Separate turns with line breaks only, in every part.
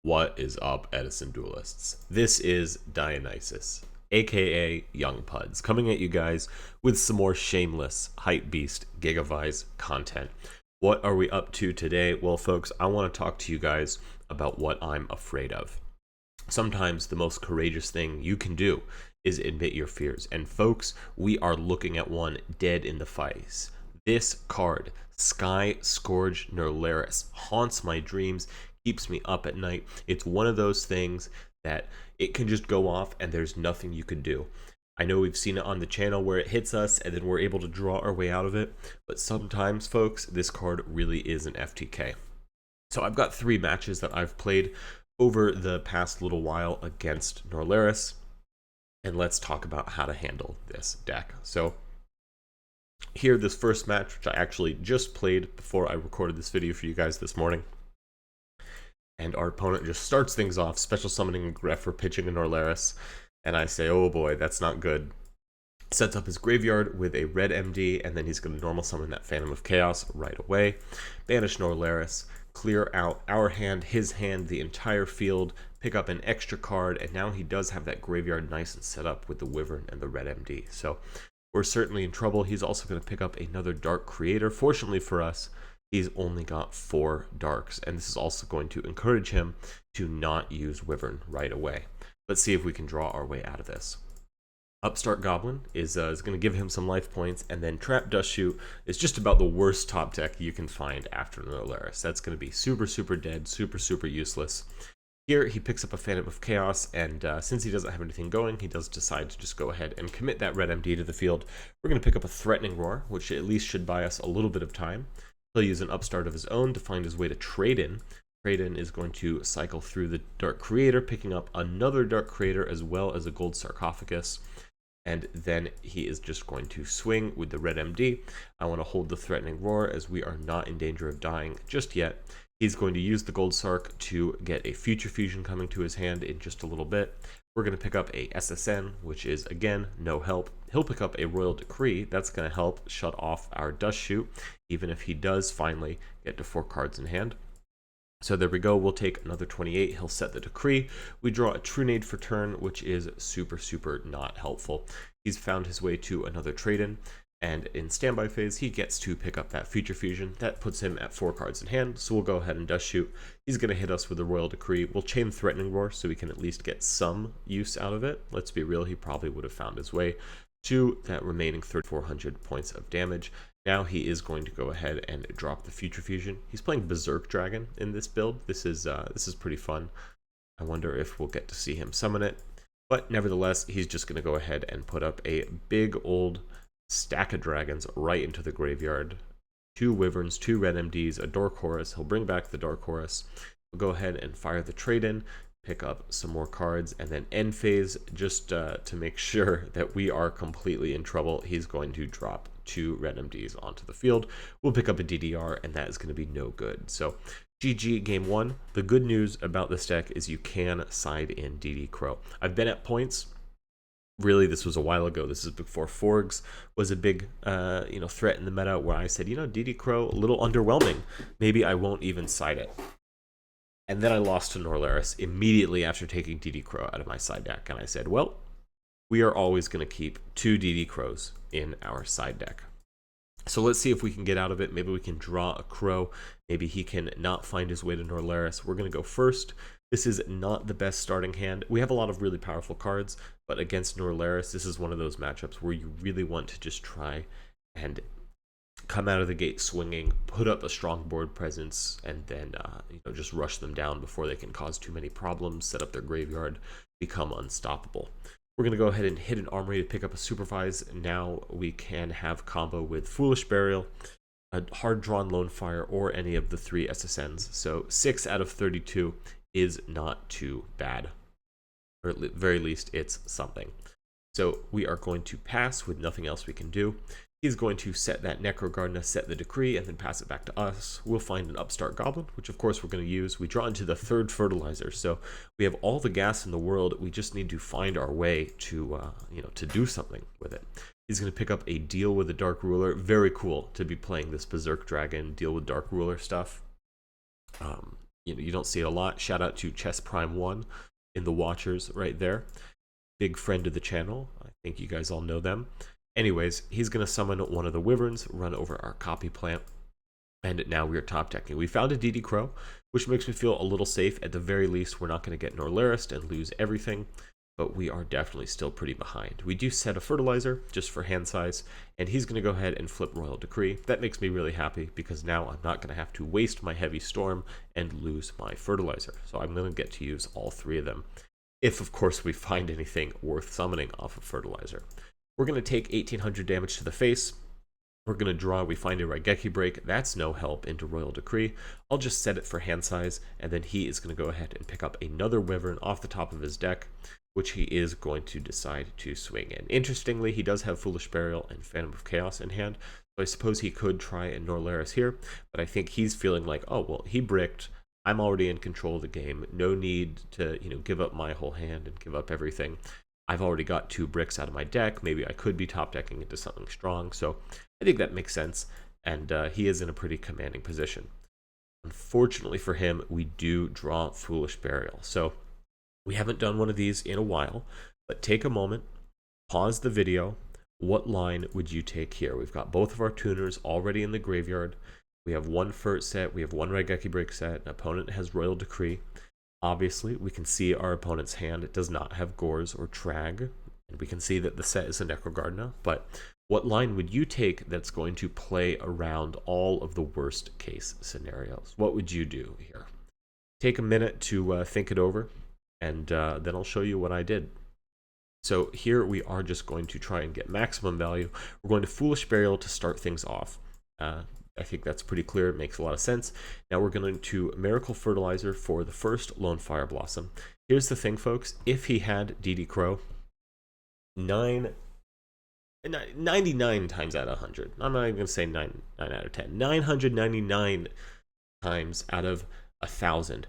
What is up, Edison duelists? This is Dionysus, aka Young Puds, coming at you guys with some more shameless hype beast GigaVise content. What are we up to today? Well, folks, I want to talk to you guys about what I'm afraid of. Sometimes the most courageous thing you can do is admit your fears. And folks, we are looking at one dead in the face. This card, Sky Scourge Norleras, haunts my dreams, keeps me up at night. It's one of those things that it can just go off and there's nothing you can do. I know we've seen it on the channel where it hits us and then we're able to draw our way out of it, but sometimes, folks, this card really is an FTK. So I've got 3 matches that I've played over the past little while against Norleras, and let's talk about how to handle this deck. So here, this first match, which I actually just played before I recorded this video for you guys this morning, and our opponent just starts things off, special summoning a Grepher, pitching a Norleras, and I say, oh boy, that's not good. Sets up his graveyard with a red MD, and then he's going to normal summon that Phantom of Chaos right away, banish Norleras, clear out our hand, his hand, the entire field, pick up an extra card, and now he does have that graveyard nice and set up with the Wyvern and the red MD. So we're certainly in trouble. He's also going to pick up another Dark Creator. Fortunately for us, he's only got 4 darks, and this is also going to encourage him to not use Wyvern right away. Let's see if we can draw our way out of this. Upstart Goblin is going to give him some life points, and then Trap Dust Shoot is just about the worst top deck you can find after Norleras. That's going to be super dead, super useless. Here he picks up a Phantom of Chaos, and since he doesn't have anything going, he does decide to just go ahead and commit that red MD to the field. We're going to pick up a Threatening Roar, which at least should buy us a little bit of time. He'll use an Upstart of his own to find his way to trade in. Trade-in is going to cycle through the Dark Creator, picking up another Dark Creator as well as a Gold Sarcophagus. And then he is just going to swing with the red MD. I want to hold the Threatening Roar as we are not in danger of dying just yet. He's going to use the Gold Sarc to get a Future Fusion coming to his hand in just a little bit. We're going to pick up a SSN, which is, again, no help. He'll pick up a Royal Decree. That's going to help shut off our Dust Shoot, even if he does finally get to 4 cards in hand. So there we go. We'll take another 28. He'll set the Decree. We draw a Trunade for turn, which is super not helpful. He's found his way to another trade-in, and in standby phase, he gets to pick up that Future Fusion. That puts him at 4 cards in hand, so we'll go ahead and Dust Shoot. He's going to hit us with a Royal Decree. We'll chain Threatening Roar so we can at least get some use out of it. Let's be real, he probably would have found his way to that remaining 3,400 points of damage. Now he is going to go ahead and drop the Future Fusion. He's playing Berserk Dragon in this build. This is pretty fun. I wonder if we'll get to see him summon it. But nevertheless, he's just going to go ahead and put up a big old stack of dragons right into the graveyard. 2 Wyverns, 2 red MDs, a Dark Horus. He'll bring back the Dark Horus. We'll go ahead and fire the trade-in, pick up some more cards, and then end phase, just to make sure that we are completely in trouble, he's going to drop 2 red MDs onto the field. We'll pick up a DDR, and that is going to be no good. So GG game 1. The good news about this deck is you can side in DD Crow. I've been at points, really this was a while ago, this is before Forgs was a big threat in the meta, where I said, DD Crow, a little underwhelming, maybe I won't even side it. And then I lost to Norleras immediately after taking DD Crow out of my side deck, and I said, well, we are always going to keep 2 DD Crows in our side deck. So let's see if we can get out of it. Maybe we can draw a Crow. Maybe he can not find his way to Norleras. We're going to go first. This is not the best starting hand. We have a lot of really powerful cards, but against Norleras, this is one of those matchups where you really want to just try and come out of the gate swinging, put up a strong board presence, and then just rush them down before they can cause too many problems, set up their graveyard, become unstoppable. We're going to go ahead and hit an Armory to pick up a Supervise. Now we can have combo with Foolish Burial, a hard-drawn Lonefire, or any of the 3 SSNs. So 6 out of 32 is not too bad, or at the very least it's something. So we are going to pass with nothing else we can do. He's going to set that Necro Gardener, set the Decree, and then pass it back to us. We'll find an Upstart Goblin, which of course we're going to use. We draw into the 3rd Fertilizer, so we have all the gas in the world. We just need to find our way to to do something with it. He's going to pick up a Deal with the Dark Ruler. Very cool to be playing this Berserk Dragon, Deal with Dark Ruler stuff. you don't see it a lot. Shout out to Chess Prime 1 in the watchers right there. Big friend of the channel. I think you guys all know them. Anyways, he's going to summon one of the wyverns, run over our copy plant, and now we are top decking. We found a DD Crow, which makes me feel a little safe. At the very least, we're not going to get Norleras and lose everything, but we are definitely still pretty behind. We do set a fertilizer just for hand size, and he's going to go ahead and flip Royal Decree. That makes me really happy because now I'm not going to have to waste my Heavy Storm and lose my fertilizer. So I'm going to get to use all 3 of them, if of course we find anything worth summoning off of fertilizer. We're going to take 1800 damage to the face. We're going to draw, we find a Raigeki break. That's no help into Royal Decree. I'll just set it for hand size, and then he is going to go ahead and pick up another wyvern off the top of his deck, which he is going to decide to swing in. Interestingly, he does have Foolish Burial and Phantom of Chaos in hand, so I suppose he could try a Norleras here, but I think he's feeling like, oh, well, he bricked. I'm already in control of the game. No need to, give up my whole hand and give up everything. I've already got 2 bricks out of my deck. Maybe I could be top decking into something strong. So I think that makes sense. And he is in a pretty commanding position. Unfortunately for him, we do draw Foolish Burial. So we haven't done one of these in a while, but take a moment, pause the video. What line would you take here? We've got both of our tuners already in the graveyard. We have 1 Furt set. We have 1 Raigeki break set. An opponent has Royal Decree. Obviously, we can see our opponent's hand. It does not have Gores or Trag, and we can see that the set is a Necrogardna. But what line would you take that's going to play around all of the worst case scenarios? What would you do here? Take a minute to think it over, and then I'll show you what I did. So here we are just going to try and get maximum value. We're going to Foolish Burial to start things off. I think that's pretty clear. It makes a lot of sense. Now we're going to Miracle Fertilizer for the first Lonefire Blossom. Here's the thing, folks. If he had DD Crow, 99 times out of 100. I'm not even going to say 9 out of 10. 999 times out of 1,000,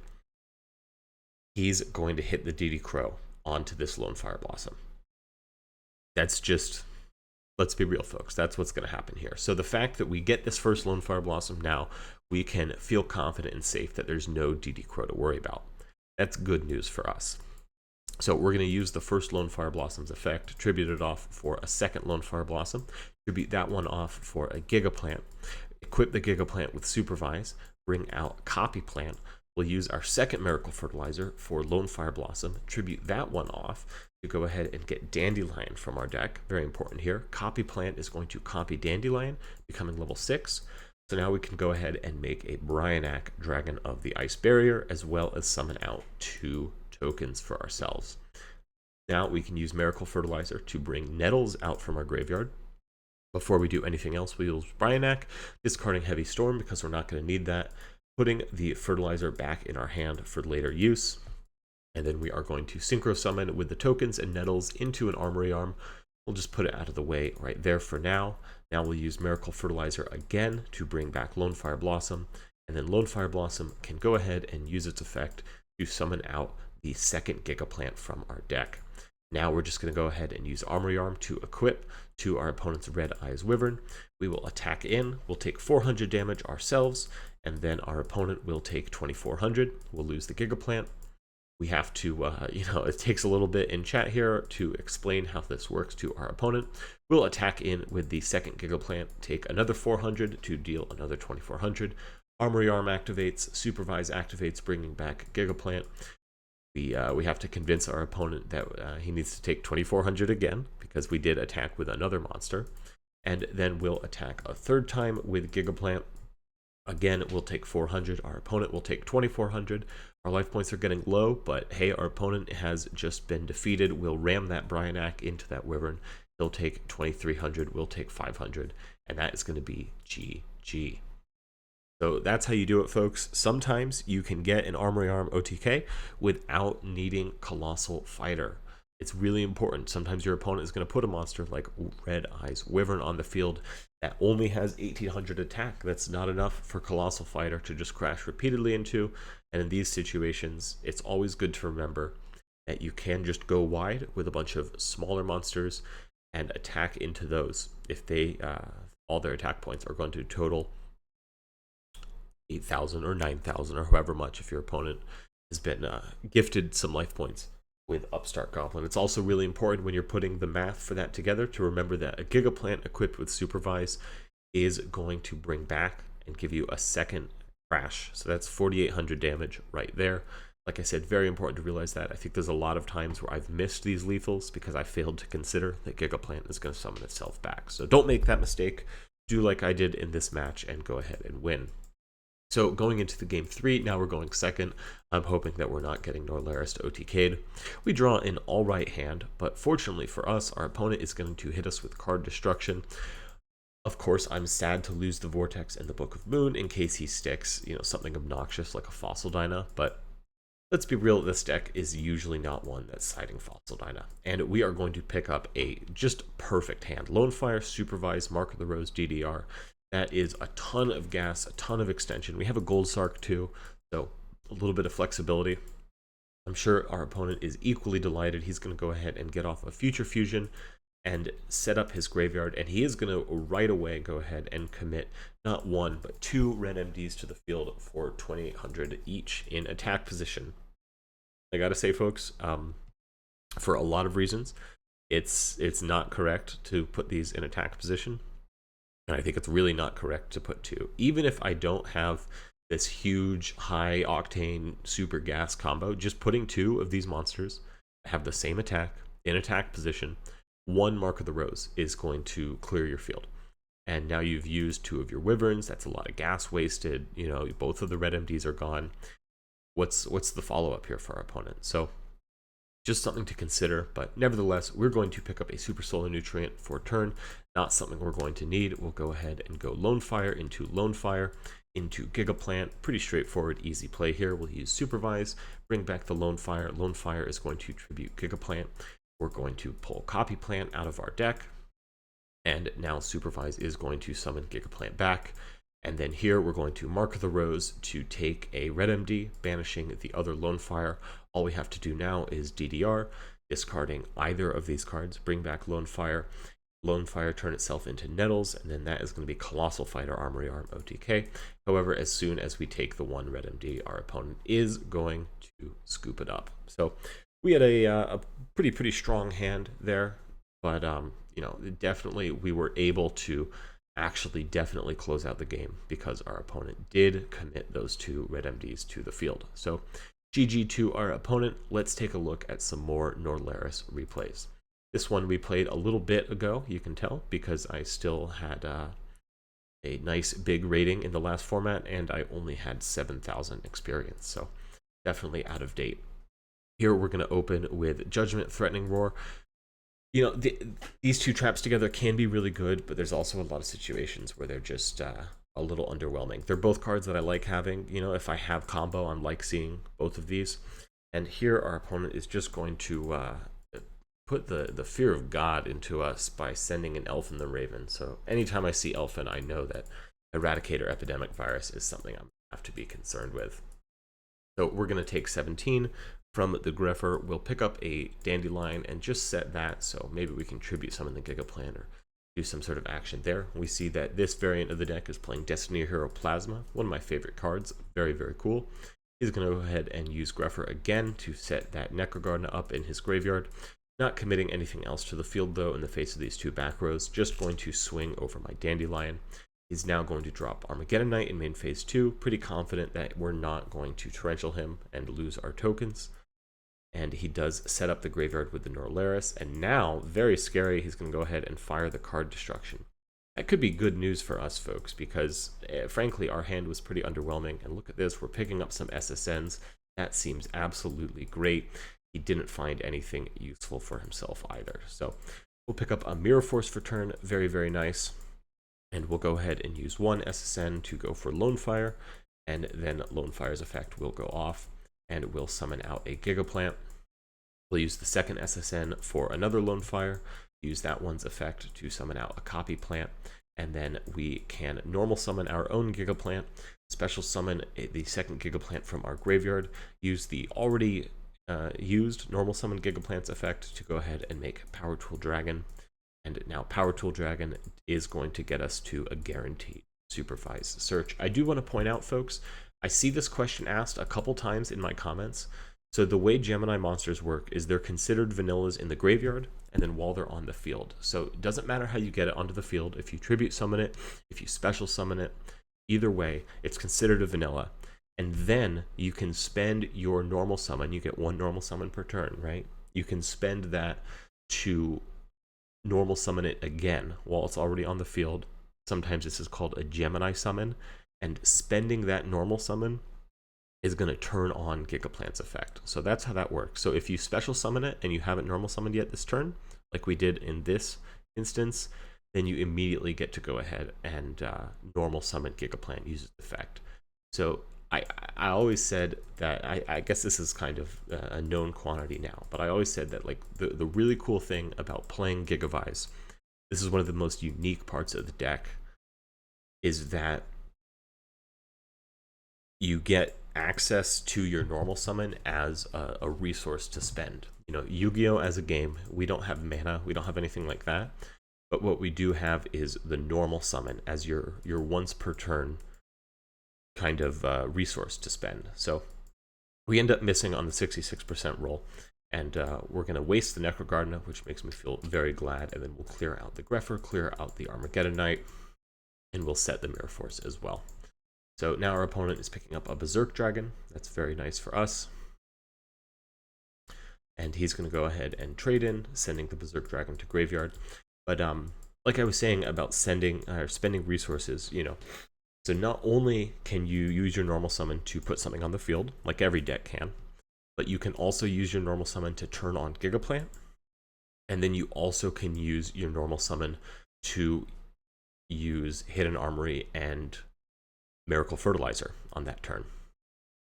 he's going to hit the DD Crow onto this Lonefire Blossom. That's just... Let's be real, folks. That's what's going to happen here. So the fact that we get this first Lonefire Blossom now, we can feel confident and safe that there's no DD Crow to worry about. That's good news for us. So we're going to use the first Lonefire Blossom's effect, tribute it off for a second Lonefire Blossom, tribute that one off for a Giga Plant, equip the Giga Plant with Supervise, bring out Copy Plant. We'll use our second Miracle Fertilizer for Lonefire Blossom, tribute that one off to go ahead and get Dandylion from our deck. Very important here. Copy Plant is going to copy Dandylion, becoming level 6. So now we can go ahead and make a Bryanak, Dragon of the Ice Barrier, as well as summon out 2 tokens for ourselves. Now we can use Miracle Fertilizer to bring Nettles out from our graveyard. Before we do anything else, we use Bryanak, discarding Heavy Storm because we're not going to need that, putting the fertilizer back in our hand for later use. And then we are going to Synchro Summon with the tokens and Nettles into an Armory Arm. We'll just put it out of the way right there for now. Now we'll use Miracle Fertilizer again to bring back Lonefire Blossom. And then Lonefire Blossom can go ahead and use its effect to summon out the second Giga Plant from our deck. Now we're just going to go ahead and use Armory Arm to equip to our opponent's Red Eyes Wyvern. We will attack in. We'll take 400 damage ourselves, and then our opponent will take 2400. We'll lose the Giga Plant. We have to, it takes a little bit in chat here to explain how this works to our opponent. We'll attack in with the second Giga Plant, take another 400 to deal another 2400. Armory Arm activates, Supervise activates, bringing back Giga Plant. We have to convince our opponent that he needs to take 2400 again, because we did attack with another monster. And then we'll attack a third time with Giga Plant. Again, we'll take 400. Our opponent will take 2400. Our life points are getting low, but hey, our opponent has just been defeated. We'll ram that Bryanak into that Wyvern. He'll take 2300. We'll take 500. And that is going to be GG. So that's how you do it, folks. Sometimes you can get an Armory Arm OTK without needing Colossal Fighter. It's really important. Sometimes your opponent is going to put a monster like Red Eyes Wyvern on the field that only has 1800 attack. That's not enough for Colossal Fighter to just crash repeatedly into. And in these situations, it's always good to remember that you can just go wide with a bunch of smaller monsters and attack into those if they all their attack points are going to total 8,000 or 9,000 or however much if your opponent has been gifted some life points with Upstart Goblin. It's also really important when you're putting the math for that together to remember that a Gigaplant equipped with Supervise is going to bring back and give you a second crash. So that's 4,800 damage right there. Like I said, very important to realize that. I think there's a lot of times where I've missed these lethals because I failed to consider that Gigaplant is going to summon itself back. So don't make that mistake. Do like I did in this match and go ahead and win. So going into the game 3, now we're going second. I'm hoping that we're not getting Norleras to OTK'd. We draw an alright hand, but fortunately for us, our opponent is going to hit us with card destruction. Of course, I'm sad to lose the Vortex and the Book of Moon in case he sticks, something obnoxious like a Fossil Dyna, but let's be real, this deck is usually not one that's siding Fossil Dyna. And we are going to pick up a just perfect hand. Lonefire, Supervise, Mark of the Rose, DDR. That is a ton of gas, a ton of extension. We have a Gold Sark too, so a little bit of flexibility. I'm sure our opponent is equally delighted. He's going to go ahead and get off a Future Fusion and set up his graveyard, and he is going to right away go ahead and commit not one, but 2 red MDs to the field for 2,800 each in attack position. I gotta say, folks, for a lot of reasons, it's not correct to put these in attack position. And I think it's really not correct to put 2. Even if I don't have this huge high octane super gas combo, just putting 2 of these monsters that have the same attack in attack position, 1 Mark of the Rose is going to clear your field. And now you've used 2 of your Wyverns. That's a lot of gas wasted. Both of the red MDs are gone. What's the follow-up here for our opponent? So just something to consider, but nevertheless, we're going to pick up a Super Solar Nutrient for turn. Not something we're going to need. We'll go ahead and go Lonefire into Gigaplant. Pretty straightforward, easy play here. We'll use Supervise, bring back the Lonefire. Lonefire is going to tribute Gigaplant. We're going to pull Copy Plant out of our deck, and now Supervise is going to summon Gigaplant back. And then here we're going to Mark the Rose to take a red MD, banishing the other Lonefire. All we have to do now is DDR, discarding either of these cards, bring back Lonefire. Lonefire turn itself into Nettles, and then that is going to be Colossal Fighter, Armory Arm OTK. However, as soon as we take the 1 red MD, our opponent is going to scoop it up. So we had a pretty strong hand there, but definitely we were able to definitely close out the game because our opponent did commit those 2 red MDs to the field. So GG to our opponent. Let's take a look at some more Norleras replays. This one we played a little bit ago, you can tell, because I still had a nice big rating in the last format, and I only had 7,000 experience, so definitely out of date. Here we're going to open with Judgment, Threatening Roar. These 2 traps together can be really good, but there's also a lot of situations where they're just a little underwhelming. They're both cards that I like having. If I have combo, I like seeing both of these. And here our opponent is just going to put the fear of God into us by sending an Elfin the Raven. So anytime I see Elfin, I know that Eradicator Epidemic Virus is something I'm going to have to be concerned with. So we're going to take 17 from the Greffer. We'll pick up a Dandylion and just set that, so maybe we can tribute summon the Gigaplant or do some sort of action there. We see that this variant of the deck is playing Destiny Hero Plasma, one of my favorite cards. Very, very cool. He's going to go ahead and use Greffer again to set that Necrogarden up in his graveyard. Not committing anything else to the field, though, in the face of these 2 back rows. Just going to swing over my Dandylion. He's now going to drop Armageddon Knight in main phase 2. Pretty confident that we're not going to torrential him and lose our tokens. And he does set up the graveyard with the Norleras. And now, very scary, he's going to go ahead and fire the card destruction. That could be good news for us, folks, because frankly, our hand was pretty underwhelming. And look at this, we're picking up some SSNs. That seems absolutely great. He didn't find anything useful for himself either. So we'll pick up a Mirror Force for turn. Very, very nice. And we'll go ahead and use 1 SSN to go for Lonefire. And then Lonefire's effect will go off. And we'll summon out a Gigaplant. We'll use the second SSN for another Lonefire. Use that one's effect to summon out a Copy Plant. And then we can normal summon our own Gigaplant. Special summon the second Gigaplant from our graveyard. Use the already used normal summon Gigaplant's effect to go ahead and make Power Tool Dragon. And now Power Tool Dragon is going to get us to a guaranteed supervised search. I do want to point out, folks, I see this question asked a couple times in my comments. So the way Gemini monsters work is they're considered vanillas in the graveyard and then while they're on the field. So it doesn't matter how you get it onto the field. If you tribute summon it, if you special summon it, either way, it's considered a vanilla. And then you can spend your normal summon. You get 1 normal summon per turn, right? You can spend that to normal summon it again while it's already on the field. Sometimes this is called a Gemini summon. And spending that normal summon is going to turn on Gigaplant's effect. So that's how that works. So if you special summon it and you haven't normal summoned yet this turn, like we did in this instance, then you immediately get to go ahead and normal summon Gigaplant uses the effect. So I always said that, I guess this is kind of a known quantity now, but I always said that like the really cool thing about playing GigaVise, this is one of the most unique parts of the deck, is that you get access to your normal summon as a resource to spend. You know, Yu-Gi-Oh! As a game, we don't have mana, we don't have anything like that, but what we do have is the normal summon as your once per turn kind of resource to spend. So we end up missing on the 66% roll, and we're going to waste the Necrogardna, which makes me feel very glad, and then we'll clear out the Grepher, clear out the Armageddonite, and we'll set the Mirror Force as well. So now our opponent is picking up a Berserk Dragon. That's very nice for us. And he's going to go ahead and trade in, sending the Berserk Dragon to graveyard. But like I was saying about spending resources, you know, so not only can you use your normal summon to put something on the field, like every deck can, but you can also use your normal summon to turn on Gigaplant. And then you also can use your normal summon to use Hidden Armory and Miracle Fertilizer on that turn.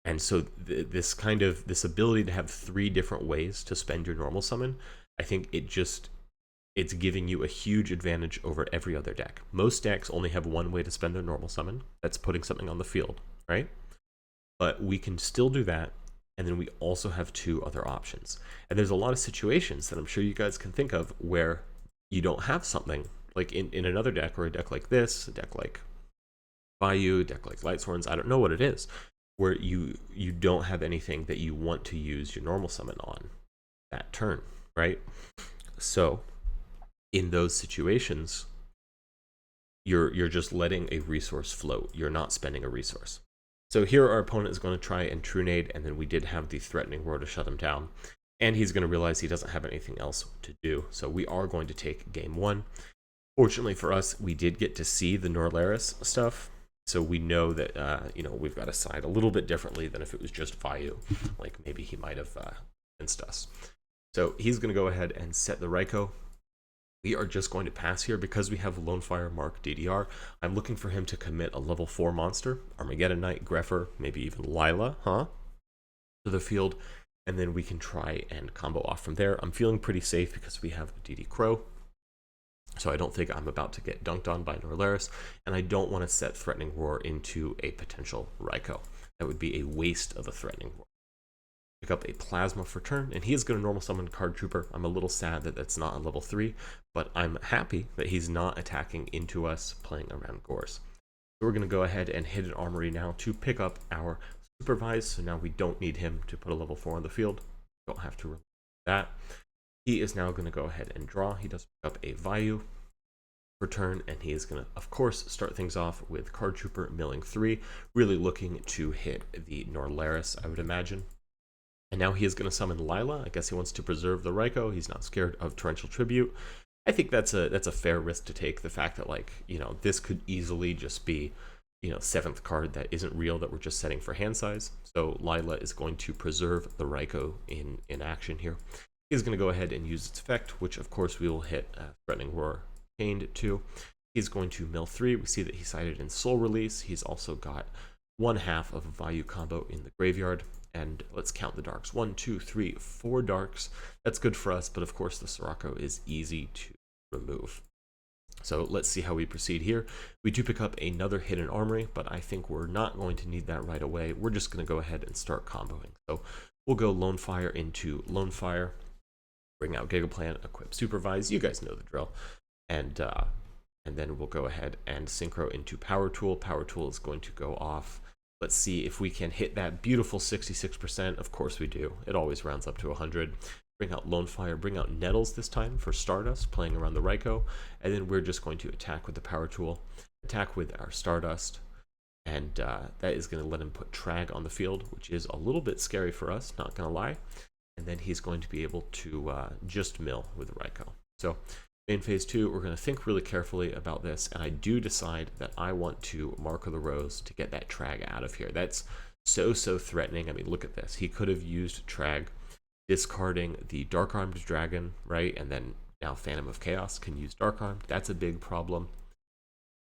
And so this ability to have 3 different ways to spend your normal summon, I think it's giving you a huge advantage over every other deck. Most decks only have 1 way to spend their normal summon. That's putting something on the field, right? But we can still do that, and then we also have 2 other options. And there's a lot of situations that I'm sure you guys can think of where you don't have something, like in another deck, or a deck like this, a deck like Bayou, deck like Lightsworns, I don't know what it is, where you don't have anything that you want to use your normal summon on that turn, right? So in those situations, you're just letting a resource float. You're not spending a resource. So here our opponent is going to try and Trunade, and then we did have the Threatening Roar to shut him down, and he's going to realize he doesn't have anything else to do. So we are going to take game 1. Fortunately for us, we did get to see the Norleras stuff. So we know that, you know, we've got to side a little bit differently than if it was just Vayu. Like maybe he might have against us. So he's going to go ahead and set the Raikou. We are just going to pass here because we have Lonefire Mark DDR. I'm looking for him to commit a level 4 monster, Armageddonite, Grepher, maybe even Lila, to the field. And then we can try and combo off from there. I'm feeling pretty safe because we have DD Crow. So I don't think I'm about to get dunked on by Norleras, and I don't want to set Threatening Roar into a potential Raikou. That would be a waste of a Threatening Roar. Pick up a Plasma for turn, and he is going to normal summon Card Trooper. I'm a little sad that that's not a level 3, but I'm happy that he's not attacking into us playing around Gores. So we're going to go ahead and hit an Armory now to pick up our Supervise, so now we don't need him to put a level 4 on the field. Don't have to remove that. He is now going to go ahead and draw. He does pick up a Vayu for turn, and he is going to, of course, start things off with Card Trooper milling 3, really looking to hit the Norleras, I would imagine. And now he is going to summon Lila. I guess he wants to preserve the Raikou. He's not scared of Torrential Tribute. I think that's a fair risk to take. The fact that, like, you know, this could easily just be, you know, 7th card that isn't real, that we're just setting for hand size. So Lila is going to preserve the Raikou in action here. He's going to go ahead and use its effect, which of course we will hit Threatening Roar chained to. He's going to mill 3. We see that he sided in Soul Release. He's also got 1/2 of a Vayu combo in the graveyard. And let's count the darks. 1, 2, 3, 4 darks. That's good for us, but of course the Sirocco is easy to remove. So let's see how we proceed here. We do pick up another Hidden Armory, but I think we're not going to need that right away. We're just going to go ahead and start comboing. So we'll go Lonefire into Lonefire, bring out Gigaplant, equip Supervise. You guys know the drill. And and then we'll go ahead and synchro into Power Tool. Power Tool is going to go off. Let's see if we can hit that beautiful 66%. Of course we do. It always rounds up to 100. Bring out Lonefire, bring out Nettles this time for Stardust, playing around the Raikou, and then we're just going to attack with the Power Tool, attack with our Stardust, and that is going to let him put Trag on the field, which is a little bit scary for us, not going to lie. And then he's going to be able to just mill with the Raikou. So main phase 2, we're going to think really carefully about this, and I do decide that I want to Mark of the Rose to get that Trag out of here. That's so threatening. I mean, look at this. He could have used Trag, discarding the Dark Armed Dragon, right? And then now Phantom of Chaos can use Dark Armed. That's a big problem.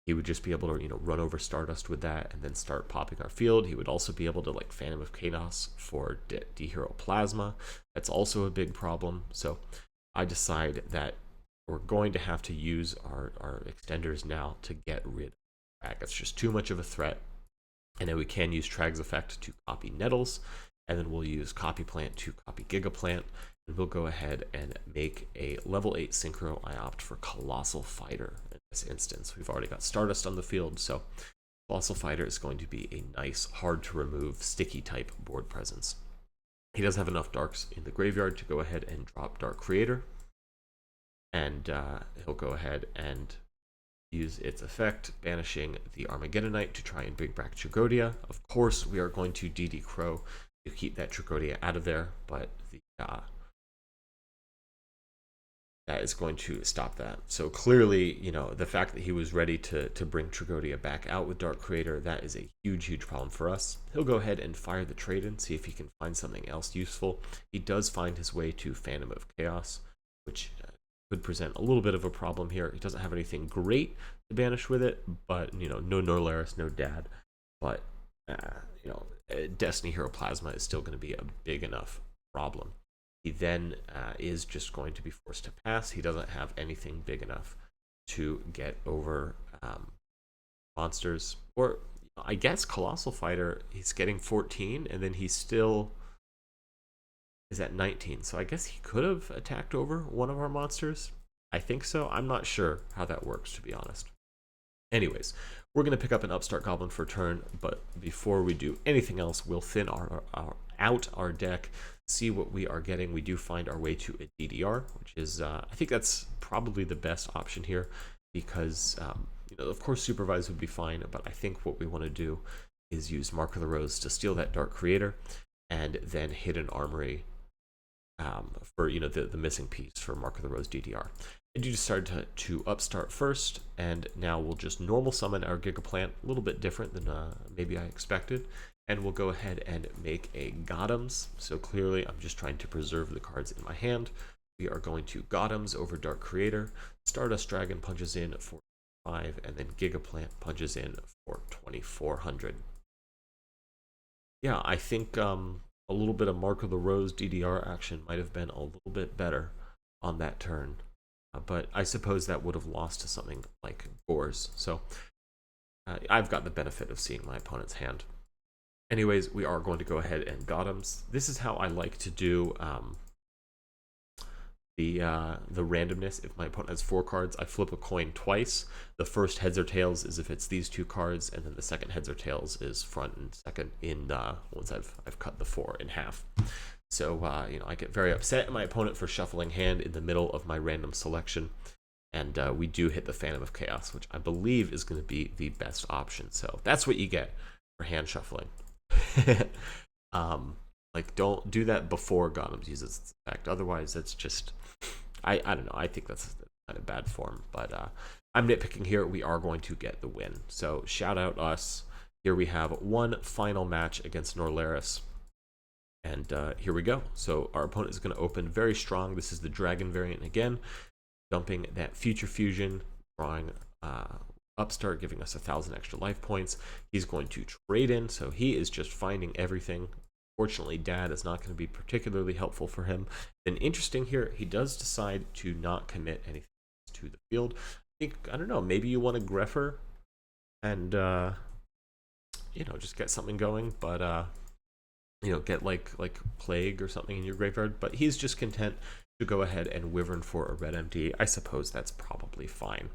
He would just be able to, you know, run over Stardust with that and then start popping our field. He would also be able to, like, Phantom of Chaos for D-Hero Plasma. That's also a big problem. So I decide that we're going to have to use our extenders now to get rid of Trag. It's just too much of a threat. And then we can use Trag's effect to copy Nettles, and then we'll use Copy Plant to copy Giga Plant, and we'll go ahead and make a level 8 synchro. I opt for Colossal Fighter in this instance. We've already got Stardust on the field, so Colossal Fighter is going to be a nice, hard to remove, sticky type board presence. He does have enough darks in the graveyard to go ahead and drop Dark Creator, and he'll go ahead and use its effect, banishing the Armageddonite to try and bring back Tragodia. Of course, we are going to DD Crow to keep that Tragodia out of there, but the that is going to stop that. So clearly, you know, the fact that he was ready to bring Tragodia back out with Dark Creator, that is a huge problem for us. He'll go ahead and fire the trade-in, see if he can find something else useful. He does find his way to Phantom of Chaos, which could present a little bit of a problem here. He doesn't have anything great to banish with it, but, you know, no Norleras, no Dad, but you know, Destiny Hero Plasma is still going to be a big enough problem. He then is just going to be forced to pass. He doesn't have anything big enough to get over monsters. Or I guess Colossal Fighter, he's getting 14, and then he still is at 19. So I guess he could have attacked over one of our monsters. I think so. I'm not sure how that works, to be honest. Anyways, we're going to pick up an Upstart Goblin for turn, but before we do anything else, we'll thin out our deck, see what we are getting. We do find our way to a DDR, which is, I think that's probably the best option here, because, you know, of course, Supervise would be fine, but I think what we want to do is use Mark of the Rose to steal that Dark Creator, and then hit an Armory for, you know, the missing piece for Mark of the Rose DDR. I do decide to upstart first, and now we'll just normal summon our Giga Plant, a little bit different than maybe I expected, and we'll go ahead and make a Gothams. So clearly I'm just trying to preserve the cards in my hand. We are going to Gothams over Dark Creator, Stardust Dragon punches in for 5, and then Giga Plant punches in for 2400. Yeah, I think a little bit of Mark of the Rose DDR action might have been a little bit better on that turn. But I suppose that would have lost to something like Gores. So I've got the benefit of seeing my opponent's hand. Anyways, we are going to go ahead and Gothams. This is how I like to do the randomness. If my opponent has 4 cards, I flip a coin twice. The first heads or tails is if it's these 2 cards, and then the second heads or tails is front and second in once I've cut the 4 in half. So, you know, I get very upset at my opponent for shuffling hand in the middle of my random selection. And we do hit the Phantom of Chaos, which I believe is going to be the best option. So that's what you get for hand shuffling. Like, don't do that before Gothams uses its effect. Otherwise, that's just, I don't know. I think that's kind of bad form. But I'm nitpicking here. We are going to get the win. So shout out us. Here we have one final match against Norleras. And here we go. So our opponent is going to open very strong. This is the Dragon variant again, dumping that Future Fusion, drawing Upstart, giving us 1,000 extra life points. He's going to trade in, so he is just finding everything. Fortunately, Dad is not going to be particularly helpful for him. Then interesting here, he does decide to not commit anything to the field. I don't know, maybe you want to Greffer and, you know, just get something going, but you know, get like Plague or something in your graveyard, but he's just content to go ahead and Wyvern for a red MD. I suppose that's probably fine.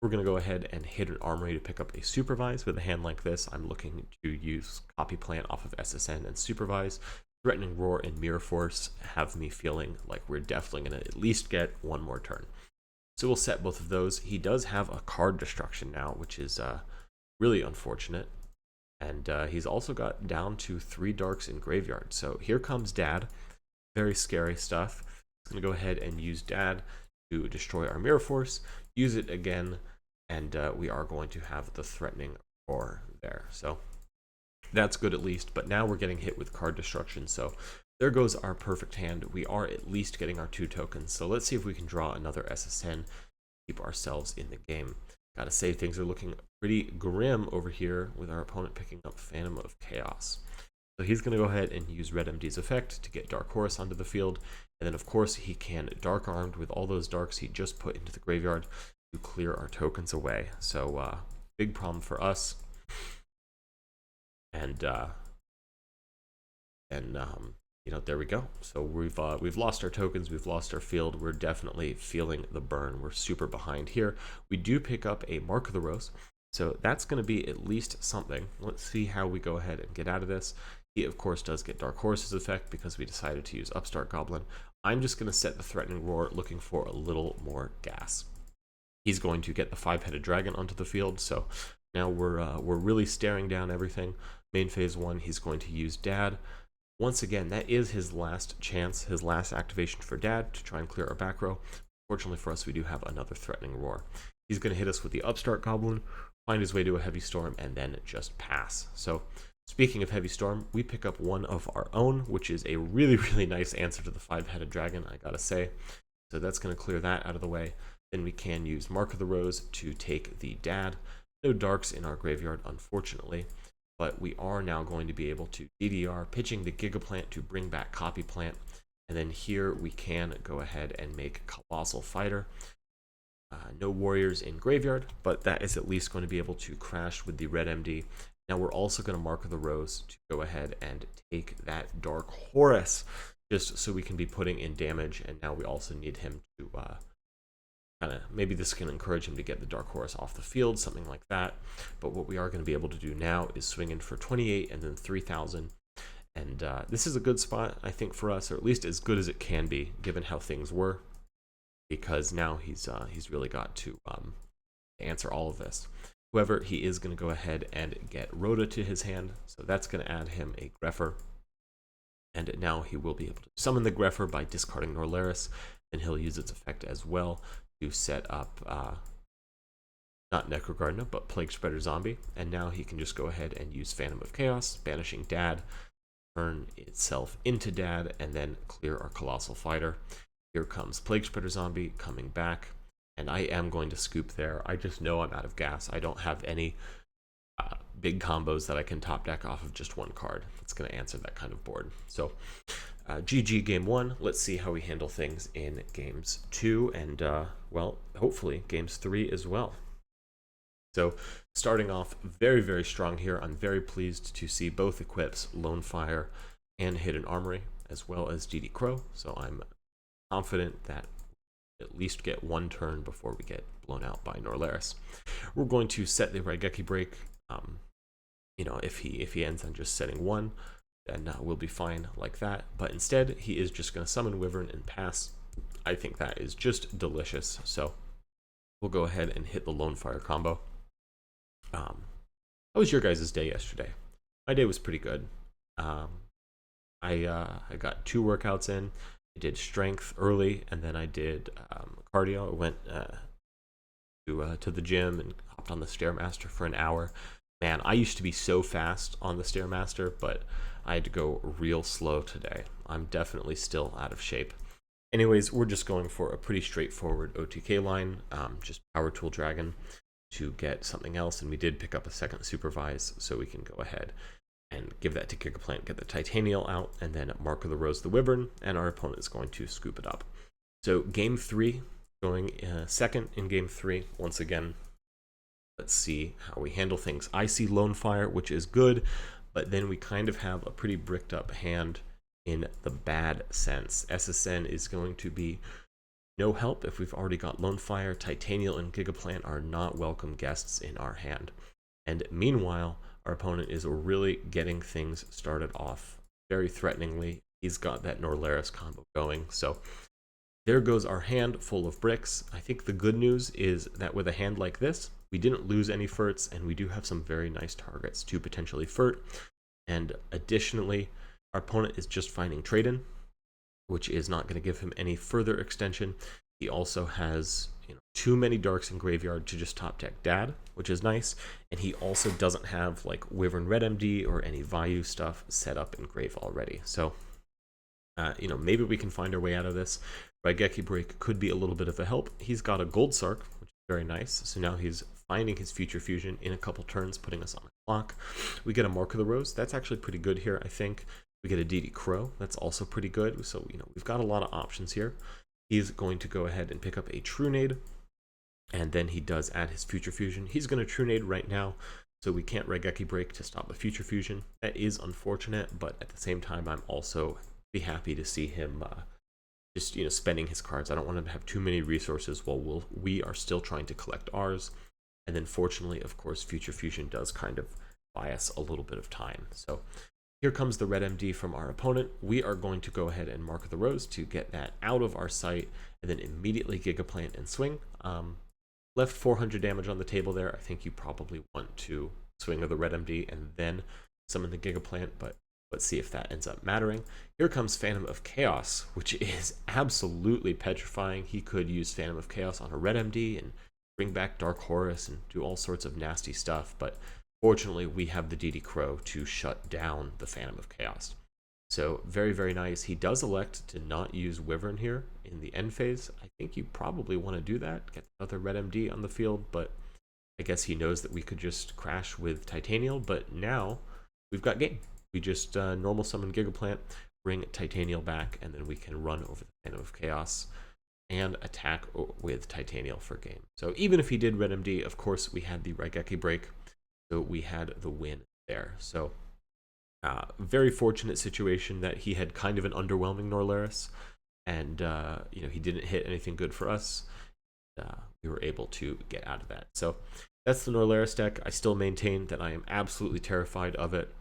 We're going to go ahead and hit an Armory to pick up a Supervise. With a hand like this, I'm looking to use Copy Plant off of SSN and Supervise. Threatening Roar and Mirror Force have me feeling like we're definitely going to at least get one more turn. So we'll set both of those. He does have a card destruction now, which is really unfortunate. And he's also got down to 3 darks in graveyard. So here comes Dad. Very scary stuff. I'm going to go ahead and use Dad to destroy our Mirror Force. Use it again. And we are going to have the Threatening Roar there. So that's good at least. But now we're getting hit with card destruction. So there goes our perfect hand. We are at least getting our 2 tokens. So let's see if we can draw another SSN. Keep ourselves in the game. Gotta say, things are looking pretty grim over here with our opponent picking up Phantom of Chaos. So he's going to go ahead and use Red MD's effect to get Dark Horse onto the field. And then, of course, he can Dark Armed with all those darks he just put into the graveyard to clear our tokens away. So, big problem for us. And you know, there we go. So we've lost our tokens, we've lost our field. We're definitely feeling the burn. We're super behind here. We do pick up a Mark of the Rose, so that's going to be at least something. Let's see how we go ahead and get out of this. He, of course, does get Dark Horse's effect because we decided to use Upstart Goblin. I'm just going to set the Threatening Roar, looking for a little more gas. He's going to get the 5-headed dragon onto the field, so now we're really staring down everything. Main phase 1, he's going to use Dad. Once again, that is his last chance, his last activation for Dad to try and clear our back row. Fortunately for us, we do have another Threatening Roar. He's going to hit us with the Upstart Goblin, find his way to a Heavy Storm, and then just pass. So, speaking of Heavy Storm, we pick up one of our own, which is a really, really nice answer to the 5-headed dragon, I gotta say. So that's going to clear that out of the way. Then we can use Mark of the Rose to take the Dad. No darks in our graveyard, unfortunately. But we are now going to be able to DDR, pitching the Giga Plant to bring back Copy Plant. And then here we can go ahead and make Colossal Fighter. No warriors in graveyard, but that is at least going to be able to crash with the Red MD. Now we're also going to Mark of the Rose to go ahead and take that Dark Horse, just so we can be putting in damage. And now we also need him to maybe this can encourage him to get the Dark Horse off the field, something like that. But what we are going to be able to do now is swing in for 28 and then 3,000. And this is a good spot, I think, for us, or at least as good as it can be, given how things were. Because now he's really got to answer all of this. However, he is going to go ahead and get Rhoda to his hand, so that's going to add him a Greffer. And now he will be able to summon the Greffer by discarding Norleras, and he'll use its effect as well to set up, not Necrogardener, but Plague Spreader Zombie. And now he can just go ahead and use Phantom of Chaos, banishing Dad, turn itself into Dad, and then clear our Colossal Fighter. Here comes Plague Spreader Zombie coming back, and I am going to scoop there. I just know I'm out of gas. I don't have any big combos that I can top deck off of just one card. It's going to answer that kind of board. So GG game 1. Let's see how we handle things in games 2 and, well, hopefully games 3 as well. So starting off very, very strong here. I'm very pleased to see both equips, Lonefire and Hidden Armory, as well as DD Crow. So I'm confident that at least get one turn before we get blown out by Norleras. We're going to set the Raigeki break. You know, if he ends on just setting 1, then we'll be fine like that. But instead, he is just going to summon Wyvern and pass. I think that is just delicious. So we'll go ahead and hit the Lonefire combo. How was your guys' day yesterday? My day was pretty good. I got 2 workouts in. I did strength early, and then I did cardio. I went to the gym and hopped on the Stairmaster for an hour. Man, I used to be so fast on the Stairmaster, but I had to go real slow today. I'm definitely still out of shape. Anyways, we're just going for a pretty straightforward OTK line, just Power Tool Dragon to get something else, and we did pick up a second Supervise, so we can go ahead and give that to Gigaplant, get the Titanial out, and then Mark of the Rose the Wyvern, and our opponent is going to scoop it up. So game 3, going second in game 3, once again. Let's see how we handle things. I see Lonefire, which is good, but then we kind of have a pretty bricked up hand in the bad sense. SSN is going to be no help if we've already got Lonefire. Titanial and Gigaplant are not welcome guests in our hand. And meanwhile, our opponent is really getting things started off very threateningly. He's got that Norleras combo going. So there goes our hand full of bricks. I think the good news is that with a hand like this, we didn't lose any Ferts, and we do have some very nice targets to potentially Fert. And additionally, our opponent is just finding trade-in, which is not going to give him any further extension. He also has too many darks in graveyard to just top deck Dad, which is nice. And he also doesn't have like Wyvern Red MD or any Vayu stuff set up in grave already. So, maybe we can find our way out of this. Raigeki Break could be a little bit of a help. He's got a Gold Sark, which is very nice. So now he's finding his Future Fusion in a couple turns, putting us on the clock. We get a Mark of the Rose. That's actually pretty good here, I think. We get a DD Crow. That's also pretty good. So, we've got a lot of options here. He's going to go ahead and pick up a Trunade. And then he does add his Future Fusion. He's going to Trunade right now. So we can't Raigeki Break to stop the Future Fusion. That is unfortunate. But at the same time, I'm also be happy to see him just, spending his cards. I don't want him to have too many resources while we are still trying to collect ours. And then fortunately, of course, Future Fusion does kind of buy us a little bit of time. So here comes the Red MD from our opponent. We are going to go ahead and Mark the Rose to get that out of our sight, and then immediately Gigaplant and swing. Left 400 damage on the table there. I think you probably want to swing of the Red MD and then summon the Gigaplant, but let's see if that ends up mattering. Here comes Phantom of Chaos, which is absolutely petrifying. He could use Phantom of Chaos on a Red MD and bring back Dark Horus and do all sorts of nasty stuff, but fortunately, we have the DD Crow to shut down the Phantom of Chaos. So very, very nice. He does elect to not use Wyvern here in the end phase. I think you probably want to do that, get another Red MD on the field, but I guess he knows that we could just crash with Titanial, but now we've got game. We just normal summon Gigaplant, bring Titanial back, and then we can run over the Phantom of Chaos and attack with Titanial for game. So even if he did Red MD, of course, we had the Raigeki Break. So we had the win there. So very fortunate situation that he had kind of an underwhelming Norleras, and he didn't hit anything good for us. We were able to get out of that. So that's the Norleras deck. I still maintain that I am absolutely terrified of it,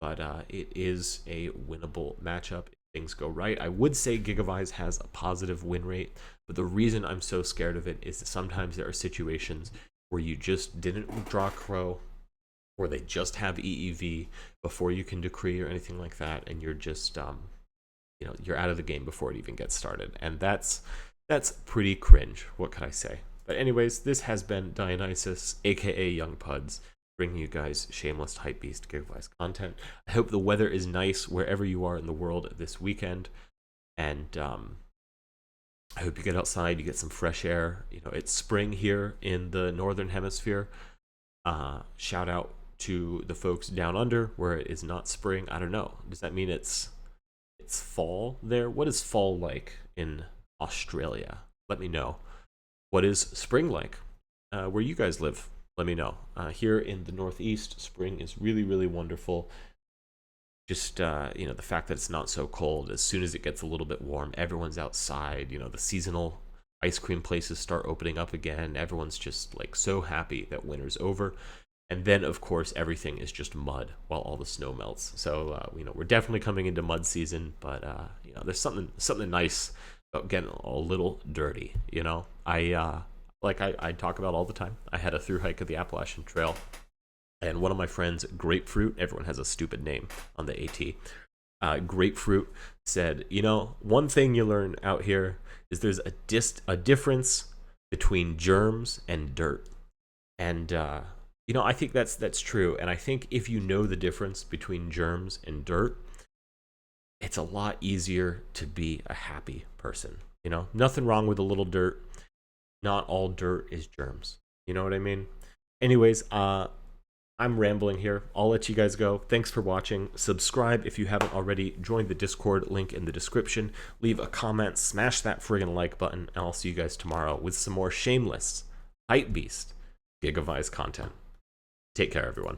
but it is a winnable matchup if things go right. I would say GigaVise has a positive win rate, but the reason I'm so scared of it is that sometimes there are situations where you just didn't draw Crow, or they just have EEV before you can decree or anything like that, and you're just you're out of the game before it even gets started, and that's pretty cringe. What could I say? But anyways, this has been Dionysus, aka Young Puds, bringing you guys shameless hypebeast GigaVise content. I hope the weather is nice wherever you are in the world this weekend, and I hope you get outside, you get some fresh air. It's spring here in the northern hemisphere. Shout out to the folks down under where it is not spring. I don't know. Does that mean it's fall there? What is fall like in Australia? Let me know. What is spring like where you guys live? Let me know. Here in the Northeast, spring is really, really wonderful. Just the fact that it's not so cold. As soon as it gets a little bit warm, everyone's outside. The seasonal ice cream places start opening up again. Everyone's just like so happy that winter's over. And then, of course, everything is just mud while all the snow melts. So, we're definitely coming into mud season, but, there's something nice about getting a little dirty, I talk about all the time. I had a through hike of the Appalachian Trail, and one of my friends, Grapefruit, everyone has a stupid name on the AT, Grapefruit said, one thing you learn out here is there's a difference between germs and dirt. And, I think that's true. And I think if you know the difference between germs and dirt, it's a lot easier to be a happy person. Nothing wrong with a little dirt. Not all dirt is germs. You know what I mean? Anyways, I'm rambling here. I'll let you guys go. Thanks for watching. Subscribe if you haven't already. Join the Discord, link in the description. Leave a comment. Smash that friggin' like button. And I'll see you guys tomorrow with some more shameless, hypebeast GigaVise content. Take care, everyone.